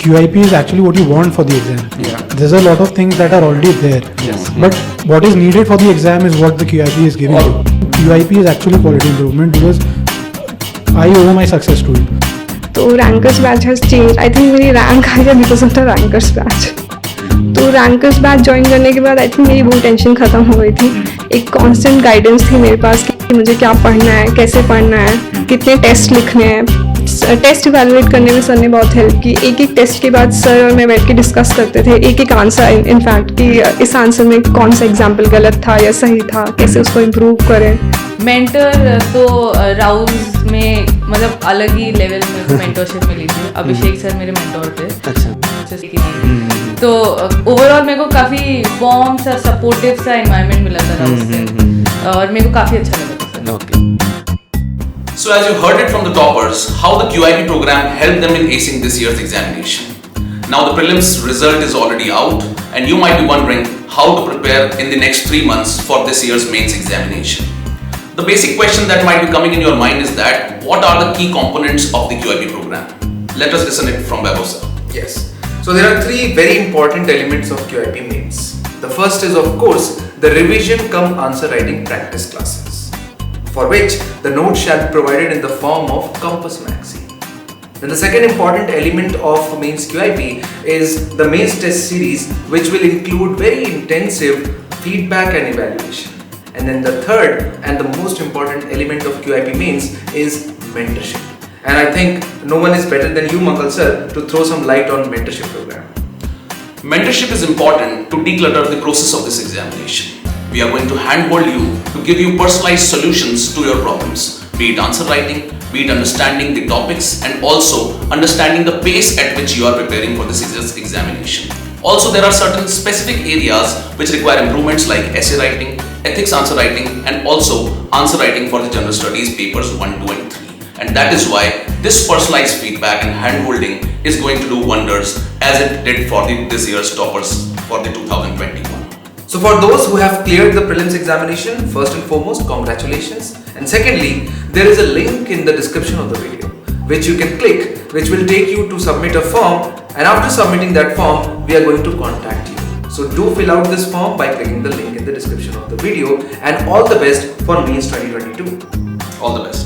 QIP is actually what you want for the exam. Yeah. There's a lot of things that are already there. Yes. But what is needed for the exam is what the QIP is giving you. QIP is actually quality improvement because I owe my success to it. तो rankers batch has change. I think मेरी rank आ गया because of the rankers batch. तो rankers batch join करने के बाद I think मेरी बहुत tension ख़त्म हो गई थी. एक कांस्टेंट गाइडेंस थी मेरे पास कि मुझे क्या पढ़ना है, कैसे पढ़ना है, कितने टेस्ट लिखने हैं. टेस्ट इवैल्यूएट करने में सर ने बहुत हेल्प की. एक एक टेस्ट के बाद सर और मैं बैठ के डिस्कस करते थे एक एक आंसर इनफैक्ट कि इस आंसर में कौन सा एग्जाम्पल गलत था या सही था, कैसे उसको इम्प्रूव करें. मेंटर तो राउज में मतलब अलग ही लेवल में मेंटरशिप मिली थी. अभिषेक सर मेरे मेंटोर थे. अच्छा. तो ओवरऑल मेरे को काफ़ी वार्म सा सपोर्टिव सा एनवायरनमेंट मिला था राउज से और मेरे को काफ़ी अच्छा लगा था. Okay. So as you heard it from the toppers, how the QIP program helped them in acing this year's examination. Now the prelims result is already out and you might be wondering how to prepare in the next 3 months for this year's mains examination. The basic question that might be coming in your mind is that what are the key components of the QIP program? Let us listen it from Vaibhav sir. Yes. So there are 3 very important elements of QIP mains. The first is of course the revision cum answer writing practice classes, for which the notes shall be provided in the form of Compass Maxi. Then the second important element of mains QIP is the mains test series, which will include very intensive feedback and evaluation. And then the third and the most important element of QIP mains is mentorship. And I think no one is better than you, Mangal sir, to throw some light on mentorship program. Mentorship is important to declutter the process of this examination. We are going to handhold you to give you personalized solutions to your problems, be it answer writing, be it understanding the topics, and also understanding the pace at which you are preparing for this examination. Also, there are certain specific areas which require improvements like essay writing, ethics answer writing, and also answer writing for the general studies papers 1, 2, and 3. And that is why this personalized feedback and handholding is going to do wonders as it did for this year's toppers for the 2021. So for those who have cleared the prelims examination, first and foremost, congratulations. And secondly, there is a link in the description of the video, which you can click, which will take you to submit a form. And after submitting that form, we are going to contact you. So do fill out this form by clicking the link in the description of the video. And all the best for mains 2022. All the best.